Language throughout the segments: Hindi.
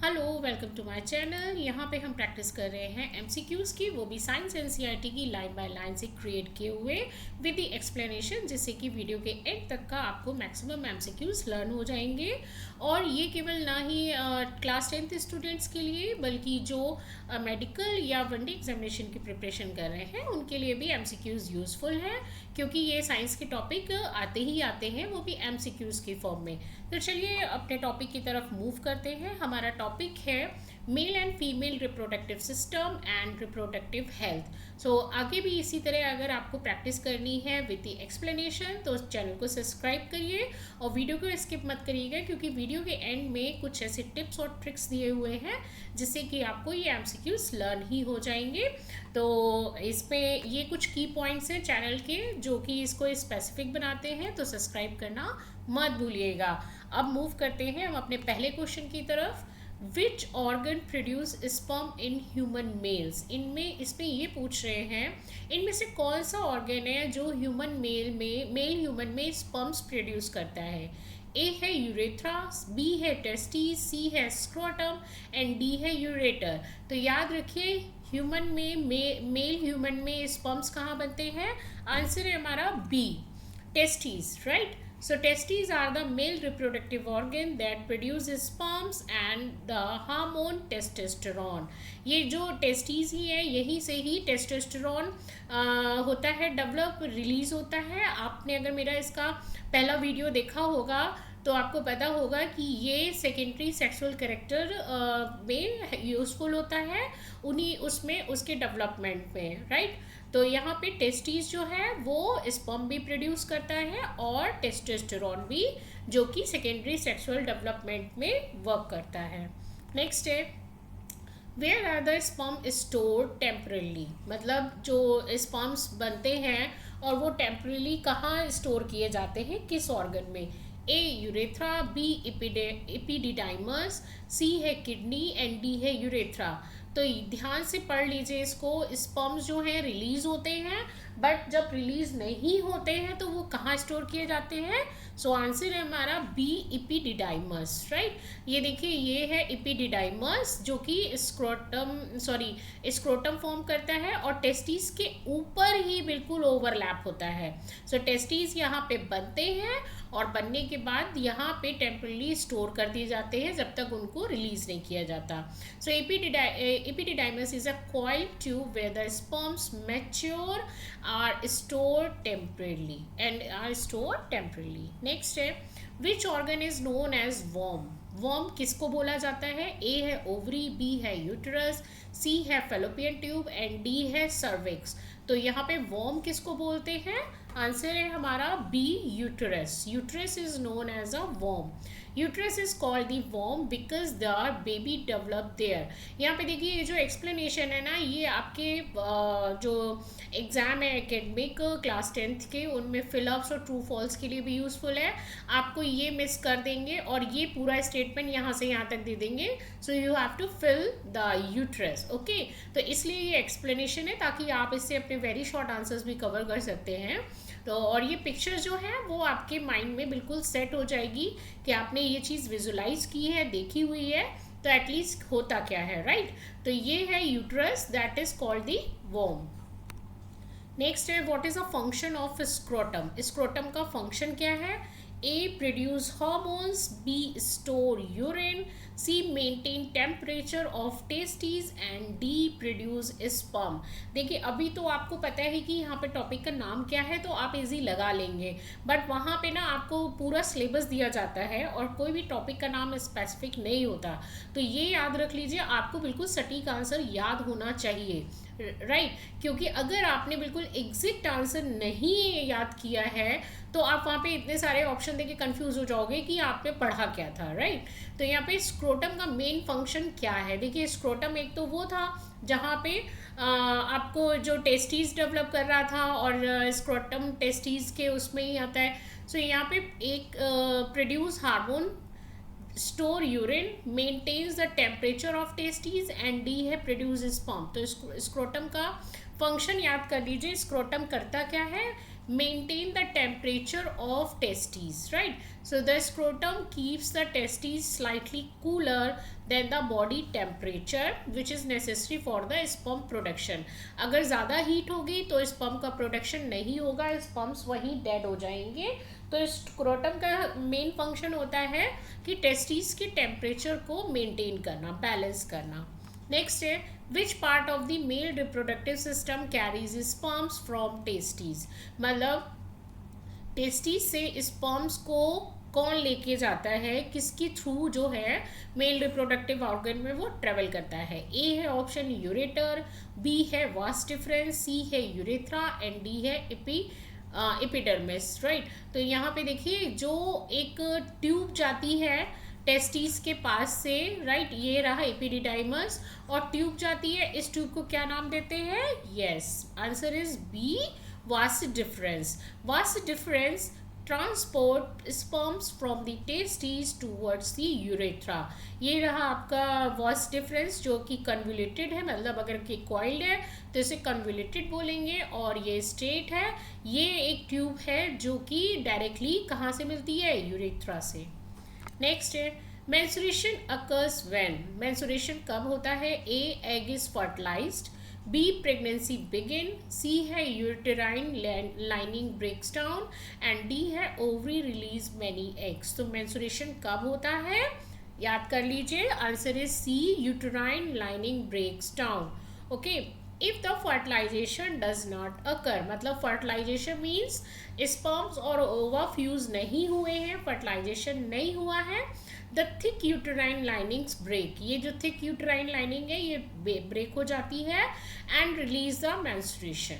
Hello, welcome to my channel. यहाँ पे हम प्रैक्टिस कर रहे हैं एमसीक्यूज़ की, वो भी साइंस एनसीईआरटी की लाइन बाय लाइन से क्रिएट किए हुए विद द एक्सप्लेनेशन, जिससे कि वीडियो के एंड तक का आपको मैक्सिमम एमसीक्यूज़ लर्न हो जाएंगे। और ये केवल ना ही क्लास 10th स्टूडेंट्स के लिए, बल्कि जो मेडिकल या वनडे एग्जामिनेशन की प्रिपरेशन कर रहे हैं उनके लिए भी एमसीक्यूज़ यूज़फुल हैं, क्योंकि ये साइंस के टॉपिक आते ही आते हैं, वो भी एमसीक्यूज़ की फॉर्म में। तो चलिए अपने टॉपिक की तरफ मूव करते हैं। हमारा टॉपिक है male and female reproductive system and reproductive health. So आगे भी इसी तरह अगर आपको प्रैक्टिस करनी है विद द एक्सप्लेनेशन, तो चैनल को सब्सक्राइब करिए और वीडियो को स्किप मत करिएगा, क्योंकि वीडियो के एंड में कुछ ऐसे टिप्स और ट्रिक्स दिए हुए हैं जिससे कि आपको ये एमसीक्यूज लर्न ही हो जाएंगे। तो इसमें ये कुछ की पॉइंट्स हैं चैनल के जो कि इसको स्पेसिफिक बनाते हैं, तो सब्सक्राइब करना मत भूलिएगा। अब मूव करते हैं हम अपने पहले क्वेश्चन की तरफ। Which organ produce sperm in human mails? इसमें ये पूछ रहे हैं इनमें से कौन सा ऑर्गन है जो मेल ह्यूमन में स्पर्म्स प्रोड्यूस करता है। ए है यूरेथ्रा, बी है टेस्टिस, सी है स्क्रोटम एंड डी है यूरेटर। तो याद रखिए मेल ह्यूमन में स्पर्म्स कहाँ बनते हैं? आंसर है हमारा B, testes, right? So testes are the male reproductive organ that produce sperms and the hormone testosterone. ये जो testes ही है, यहीं से ही testosterone होता है, डेवलप रिलीज होता है। आपने अगर मेरा इसका पहला वीडियो देखा होगा तो आपको पता होगा कि ये सेकेंडरी सेक्सुअल कैरेक्टर में यूज़फुल होता है, उन्हीं उसमें उसके डेवलपमेंट में, राइट। तो यहाँ पे टेस्टिस जो है वो स्पर्म भी प्रोड्यूस करता है और टेस्टोस्टेरोन भी, जो कि सेकेंडरी सेक्सुअल डेवलपमेंट में वर्क करता है। नेक्स्ट है where are the sperm stored temporarily, मतलब जो स्पर्म्स बनते हैं और वो टेम्परली कहाँ स्टोर किए जाते हैं, किस ऑर्गन में? ए यूरेथ्रा, बी एपिडिडाइमस, सी है किडनी एंड डी है यूरेथ्रा। तो ध्यान से पढ़ लीजिए इसको। स्पर्म्स जो हैं रिलीज होते हैं, बट जब रिलीज नहीं होते हैं तो वो कहाँ स्टोर किए जाते हैं? सो आंसर है हमारा बी, इपिडिडाइमस, राइट। ये देखिए, ये है इपिडिडाइमस जो कि स्क्रोटम फॉर्म करता है और टेस्टिस के ऊपर ही बिल्कुल ओवरलैप होता है। सो टेस्टिस यहाँ पे बनते हैं और बनने के बाद यहाँ पे टेम्परली स्टोर कर दिए जाते हैं जब तक उनको रिलीज नहीं किया जाता। सो epididymis is a coiled tube where the sperms mature are stored temporarily. Next है which organ is known as worm? Worm किसको बोला जाता है? ए है ओवरी, बी है यूटरस, सी है फेलोपियन ट्यूब एंड डी है सर्विक्स। तो यहाँ पे वर्म किसको बोलते हैं? आंसर है हमारा b, uterus. Uterus is known as a वर्म। यूटरस इज कॉल्ड दी वर्म because the baby develop there. यहाँ पे देखिए, ये जो एक्सप्लेनेशन है ना, ये आपके जो एग्ज़ाम है एकेडमिक क्लास 10th के, उनमें फिलअप्स और ट्रू फॉल्स के लिए भी यूज़फुल है। आपको ये मिस कर देंगे और ये पूरा स्टेटमेंट यहाँ से यहाँ तक दे देंगे। So you have to fill the uterus, okay. तो इसलिए ये एक्सप्लेनेशन है ताकि आप इससे अपने वेरी शॉर्ट आंसर्स भी कवर कर सकते हैं। तो और ये पिक्चर जो है वो आपके माइंड में बिल्कुल सेट हो जाएगी कि आपने ये चीज़ विजुलाइज की है, देखी हुई है, तो एटलीस्ट होता क्या है, राइट। तो ये है uterus, that is called the वर्म। नेक्स्ट है what is a function of scrotum? Scrotum का फंक्शन क्या है? A produce hormones, B store urine, C maintain temperature of testis and D produce sperm. देखिए, अभी तो आपको पता है कि यहाँ पे टॉपिक का नाम क्या है, तो आप इजी लगा लेंगे, बट वहाँ पे ना आपको पूरा सिलेबस दिया जाता है और कोई भी टॉपिक का नाम स्पेसिफिक नहीं होता। तो ये याद रख लीजिए, आपको बिल्कुल सटीक आंसर याद होना चाहिए, राइट। क्योंकि अगर आपने बिल्कुल एग्जैक्ट आंसर नहीं याद किया है तो आप वहाँ पे इतने सारे ऑप्शन देके कंफ्यूज हो जाओगे कि आपने पढ़ा क्या था, राइट। तो यहाँ पे स्क्रोटम का मेन फंक्शन क्या है? देखिए, स्क्रोटम एक तो वो था जहाँ पे आपको जो टेस्टिस डेवलप कर रहा था, और स्क्रोटम टेस्टिस के उसमें ही आता है। सो यहाँ पे एक produce hormone, store urine, maintains the temperature of testis and D है प्रोड्यूस स्पर्म। तो स्क्रोटम का फंक्शन याद कर लीजिए। स्क्रोटम करता क्या है? maintain the temperature of testes, right? So the scrotum keeps the testes slightly cooler than the body temperature which is necessary for the sperm production. अगर ज़्यादा हीट होगी तो स्पर्म का प्रोडक्शन नहीं होगा, स्पर्म्स वहीं डेड हो जाएंगे. तो स्क्रोटम का मेन फंक्शन होता है कि टेस्टिस के टेम्परेचर को मेंटेन करना, बैलेंस करना. नेक्स्ट है, which part of the male reproductive system carries sperms from testis. मतलब टेस्टिस से स्पर्म्स को कौन लेके जाता है, किसके थ्रू जो है मेल रिप्रोडक्टिव ऑर्गन में वो ट्रेवल करता है. ए है ऑप्शन यूरेटर, बी है वास डिफरेंस, सी है यूरेथ्रा एंड डी है एपिडर्मिस, राइट. तो यहाँ पे देखिए जो एक ट्यूब जाती है टेस्टिस के पास से, राइट, ये रहा एपिडिडाइमस और ट्यूब जाती है. इस ट्यूब को क्या नाम देते हैं? Yes, answer is b, vas deferens. Vas deferens transport sperms from the testis towards the urethra. ये रहा आपका वास डिफरेंस जो कि कन्वोल्यूटेड है, मतलब अगर कि कॉइल्ड है तो इसे कन्वोल्यूटेड बोलेंगे. और ये स्ट्रेट है, ये एक ट्यूब है जो कि डायरेक्टली कहाँ से मिलती है? यूरेथ्रा से. नेक्स्ट है, मेंस्ट्रुएशन अकर्स व्हेन. मेंस्ट्रुएशन कब होता है? A, egg is fertilized, B, pregnancy begin, C है uterine lining breaks down and D है ओवरी रिलीज मैनी एग्स. तो मेंस्ट्रुएशन कब होता है? याद कर लीजिए, answer is C, uterine lining breaks down. Okay, if the fertilization does not occur, मतलब फर्टिलाइजेशन मीन्स स्पर्म्स और ओवा फ्यूज नहीं हुए हैं, फर्टिलाइजेशन नहीं हुआ है. The thick uterine linings break, ये जो थिक यूटेराइन लाइनिंग है ये ब्रेक हो जाती है and release the menstruation.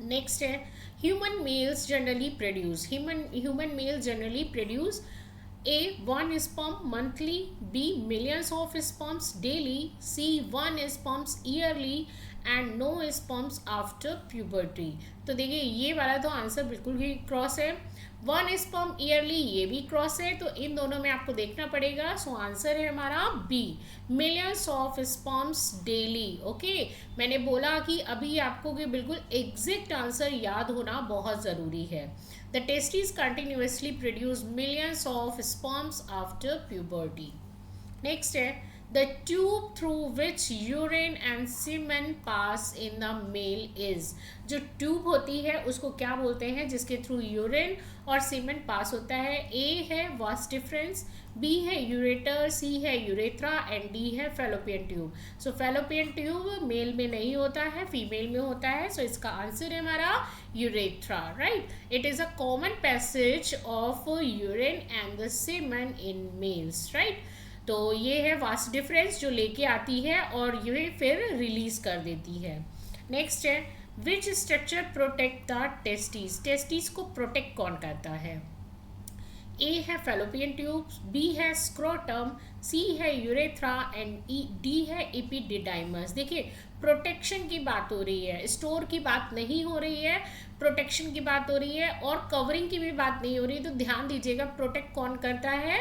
Next है, human males generally produce. Human males generally produce A, 1 sperm monthly, B, millions of sperms daily, C, 1 sperms yearly and no sperms after puberty. तो देखिए ये वाला तो आंसर बिल्कुल ही क्रॉस है. 1 sperm yearly ये भी क्रॉस है, तो इन दोनों में आपको देखना पड़ेगा. सो आंसर है हमारा b, millions of sperms daily. Okay, मैंने बोला कि अभी आपको कि बिल्कुल एग्जैक्ट आंसर याद होना बहुत ज़रूरी है. The testes continuously produce millions of sperms after puberty. Next है, the tube through which urine and semen pass in the male is. जो ट्यूब होती है उसको क्या बोलते हैं जिसके थ्रू यूरिन और सीमेन पास होता है? ए है वास डिफरेंस, बी है यूरेटर, सी है यूरेथ्रा एंड डी है फैलोपियन ट्यूब. सो फैलोपियन ट्यूब मेल में नहीं होता है, फीमेल में होता है. सो इसका आंसर है हमारा urethra, right. It is a common passage of urine and the semen in males, right. तो ये है वास डिफरेंस जो लेके आती है और ये फिर रिलीज कर देती है. नेक्स्ट है, which structure protect the testis. Testis को प्रोटेक्ट कौन करता है? ए है फैलोपियन ट्यूब, बी है स्क्रोटम, सी है यूरेथ्रा एंड डी है एपिडिडाइमस. देखिए प्रोटेक्शन की बात हो रही है, स्टोर की बात नहीं हो रही है, प्रोटेक्शन की बात हो रही है और कवरिंग की भी बात नहीं हो रही है. तो ध्यान दीजिएगा प्रोटेक्ट कौन करता है.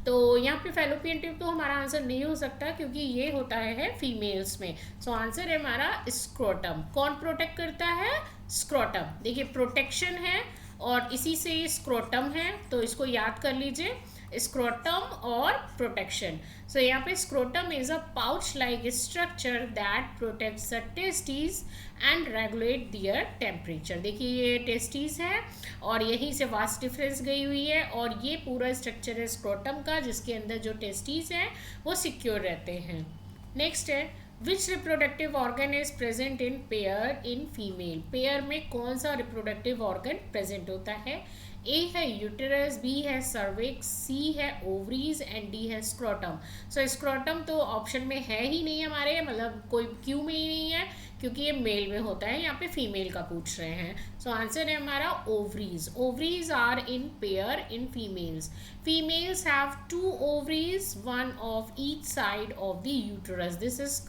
तो यहाँ पे फैलोपियन ट्यूब तो हमारा आंसर नहीं हो सकता क्योंकि ये होता है फीमेल्स में. सो आंसर है हमारा स्क्रोटम. कौन प्रोटेक्ट करता है? स्क्रोटम. देखिए प्रोटेक्शन है और इसी से स्क्रोटम है, तो इसको याद कर लीजिए, स्क्रोटम और प्रोटेक्शन. सो यहाँ पे scrotum is a pouch like structure that protects the testis and regulate their temperature. देखिए ये टेस्टिस है और यहीं से वास डिफरेंस गई हुई है और ये पूरा स्ट्रक्चर है स्क्रोटम का जिसके अंदर जो टेस्टिस हैं वो सिक्योर रहते हैं. नेक्स्ट है, which reproductive organ is present in pair in female. Pair में कौन सा रिप्रोडक्टिव ऑर्गन प्रेजेंट होता है? ए है यूटेरस, बी है सर्विक्स, सी है ओवरीज एंड डी है स्क्रोटम. सो स्क्रोटम तो ऑप्शन में है ही नहीं हमारे, मतलब कोई क्यों में ही नहीं है क्योंकि ये मेल में होता है, यहाँ पे फीमेल का पूछ रहे हैं. सो आंसर है हमारा ovaries. Ovaries are in pair in females. Females have 2 ovaries, 1 of each side of the uterus. This is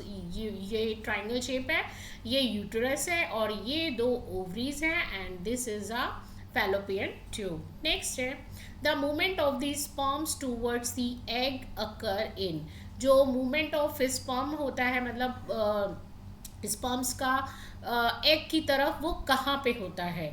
ये ट्राइंगल शेप है, ये यूटेरस है और ये 2 ओवरीज हैं and this is a fallopian tube. Next है, the movement of the sperms towards the egg occur in. जो movement of sperm होता है मतलब sperms का egg की तरफ वो कहाँ पे होता है?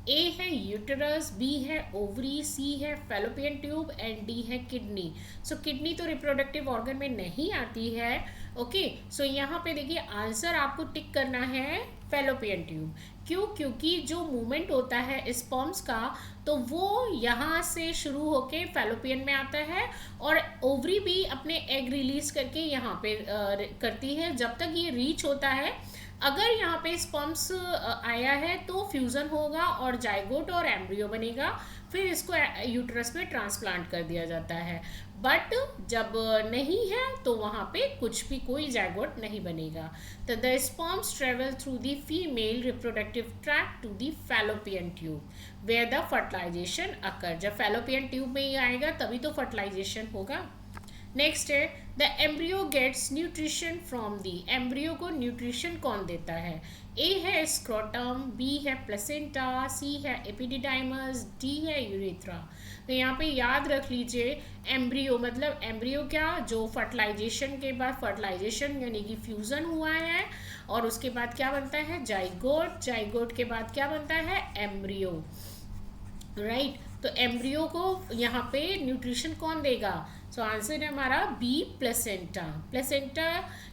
ए है यूटरस, बी है ओवरी, सी है फैलोपियन ट्यूब एंड डी है किडनी। सो किडनी तो रिप्रोडक्टिव ऑर्गन में नहीं आती है। ओके, सो यहाँ पे देखिए आंसर आपको टिक करना है फैलोपियन ट्यूब। क्यों? क्योंकि जो मूवमेंट होता है स्पर्म्स का तो वो यहाँ से शुरू होके फैलोपियन में आता है, और ओवरी भी अपने एग रिलीज करके यहाँ पे करती है। जब तक ये रीच होता है, अगर यहाँ पे स्पर्म्स आया है तो फ्यूज़न होगा और जाइगोट और एम्ब्रियो बनेगा, फिर इसको यूट्रस में ट्रांसप्लांट कर दिया जाता है। बट जब नहीं है तो वहाँ पे कुछ भी कोई जाइगोट नहीं बनेगा। तो the sperms travel through the female reproductive tract to the fallopian tube where the fertilization occur. जब फैलोपियन ट्यूब में ही आएगा तभी तो फर्टिलाइजेशन होगा। नेक्स्ट है the embryo gets nutrition from the. Embryo को न्यूट्रिशन कौन देता है? ए है स्क्रोटम, बी है प्लेसेंटा, सी है एपिडिडाइमस, डी है यूरेथ्रा। तो यहाँ पे याद रख लीजिए एम्ब्रियो मतलब एम्ब्रियो क्या, जो फर्टिलाइजेशन के बाद फर्टिलाइजेशन यानी कि फ्यूज़न हुआ है और उसके बाद क्या बनता है? जाइगोट। जाइगोट के बाद क्या बनता है? एम्ब्रियो। राइट, तो एम्ब्रियो को यहाँ पे न्यूट्रिशन कौन देगा? सो आंसर है हमारा बी, प्लेसेंटा। प्लेसेंटा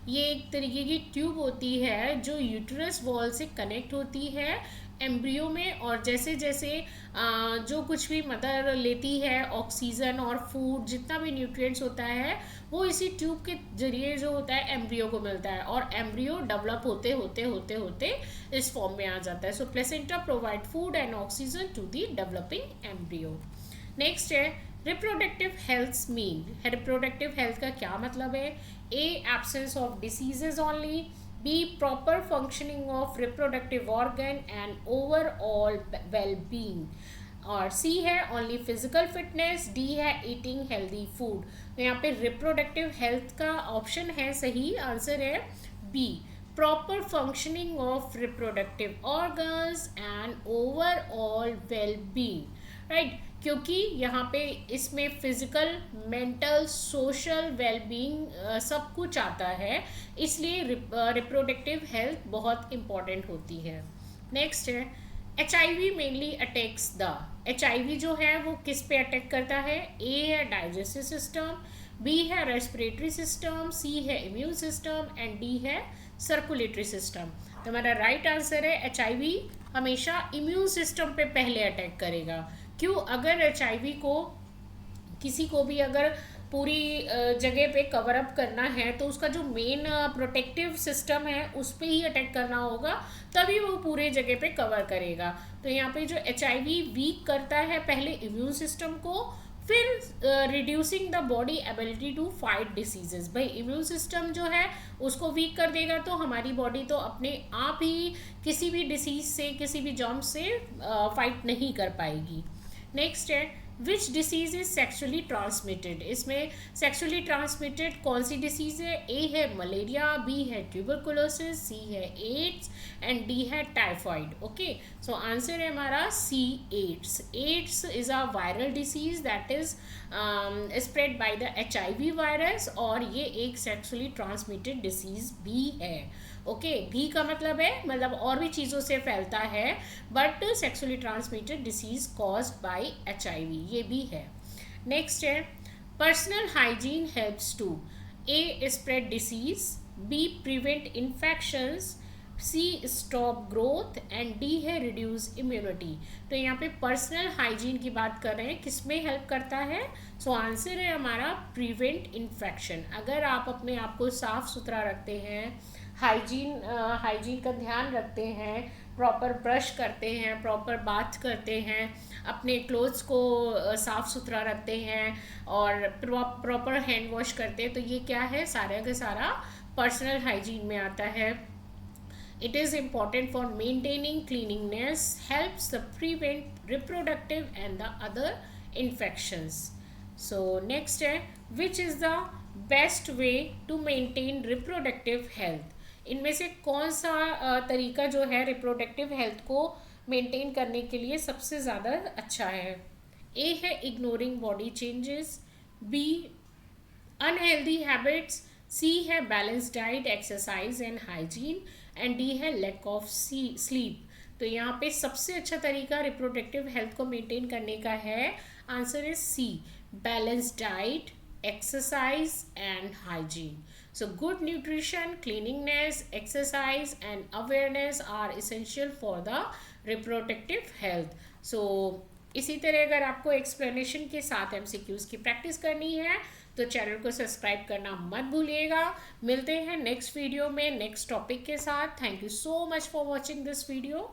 ये एक तरीके की ट्यूब होती है जो यूट्रस वॉल से कनेक्ट होती है एम्ब्रियो में, और जैसे जैसे जो कुछ भी मदर लेती है ऑक्सीजन और फूड जितना भी न्यूट्रिएंट्स होता है वो इसी ट्यूब के जरिए जो होता है एम्ब्रियो को मिलता है, और एम्ब्रियो डेवलप होते होते होते होते इस फॉर्म में आ जाता है। So placenta provide food and oxygen to the developing embryo. Next है reproductive health mean. Reproductive health का क्या मतलब है? A, absence of diseases only, B, proper functioning of reproductive organ and overall well being, और सी है ओनली फिजिकल फिटनेस, डी है ईटिंग हेल्दी फूड। तो यहाँ पे रिप्रोडक्टिव हेल्थ का ऑप्शन है, सही आंसर है b, proper functioning of reproductive organs and overall well being. Right, क्योंकि यहाँ पे इसमें फिजिकल, मेंटल, सोशल वेलबींग सब कुछ आता है, इसलिए रिप्रोडक्टिव हेल्थ बहुत इम्पॉर्टेंट होती है। नेक्स्ट है HIV mainly attacks the. HIV जो है वो किस पे अटैक करता है? ए है डाइजेस्टिव सिस्टम, बी है रेस्पिरेटरी सिस्टम, सी है इम्यून सिस्टम एंड डी है सर्कुलेटरी सिस्टम। तो हमारा राइट आंसर है HIV हमेशा इम्यून सिस्टम पे पहले अटैक करेगा। क्यों? अगर HIV को किसी को भी अगर पूरी जगह पे कवर अप करना है तो उसका जो मेन प्रोटेक्टिव सिस्टम है उस पर ही अटैक करना होगा, तभी वो पूरे जगह पे कवर करेगा। तो यहाँ पे जो HIV वीक करता है पहले इम्यून सिस्टम को, फिर reducing the body ability to fight diseases. भाई इम्यून सिस्टम जो है उसको वीक कर देगा तो हमारी बॉडी तो अपने आप ही किसी भी डिसीज से, किसी भी जर्म से फाइट नहीं कर पाएगी। नेक्स्ट है which disease is sexually transmitted. इसमें सेक्सुअली ट्रांसमिटेड कौन सी डिसीज है? ए है मलेरिया, बी है ट्यूबरकुलोसिस, सी है एड्स एंड डी है टाइफाइड। ओके, सो आंसर है हमारा C, AIDS. AIDS is a viral disease that is spread by the HIV virus, और ये एक सेक्सुअली ट्रांसमिटेड डिसीज भी है। ओके, भी का मतलब है मतलब और भी चीज़ों से फैलता है, but sexually transmitted disease caused by HIV ये भी है। नेक्स्ट है personal hygiene helps to a, spread disease, b, prevent infections, c, stop growth and D है रिड्यूस इम्यूनिटी। तो यहाँ पे पर्सनल हाइजीन की बात कर रहे हैं, किस में हेल्प करता है? सो आंसर है हमारा प्रिवेंट इन्फेक्शन। अगर आप अपने आप को साफ सुथरा रखते हैं, हाइजीन का ध्यान रखते हैं, प्रॉपर ब्रश करते हैं, प्रॉपर बाथ करते हैं, अपने क्लोथ्स को साफ़ सुथरा रखते हैं और प्रॉपर हैंड वॉश करते हैं, तो ये क्या है? सारा का सारा पर्सनल हाइजीन में आता है। It is important for maintaining cleanliness, helps to prevent reproductive and the other infections. So next है which is the best way to maintain reproductive health. इनमें से कौन सा तरीका जो है रिप्रोडक्टिव हेल्थ को मेंटेन करने के लिए सबसे ज़्यादा अच्छा है? ए है ignoring body changes, B unhealthy habits, C है balance diet, exercise and hygiene and D है लैक ऑफ स्लीप। तो यहाँ पे सबसे अच्छा तरीका रिप्रोडक्टिव हेल्थ को मेंटेन करने का है, answer is c, balance diet, exercise and hygiene. So good nutrition, cleanliness, exercise and awareness are essential for the reproductive health. So इसी तरह अगर आपको एक्सप्लेनेशन के साथ एमसीक्यूज की प्रैक्टिस करनी है तो चैनल को सब्सक्राइब करना मत भूलिएगा। मिलते हैं नेक्स्ट वीडियो में नेक्स्ट टॉपिक के साथ। Thank you so much for watching this video.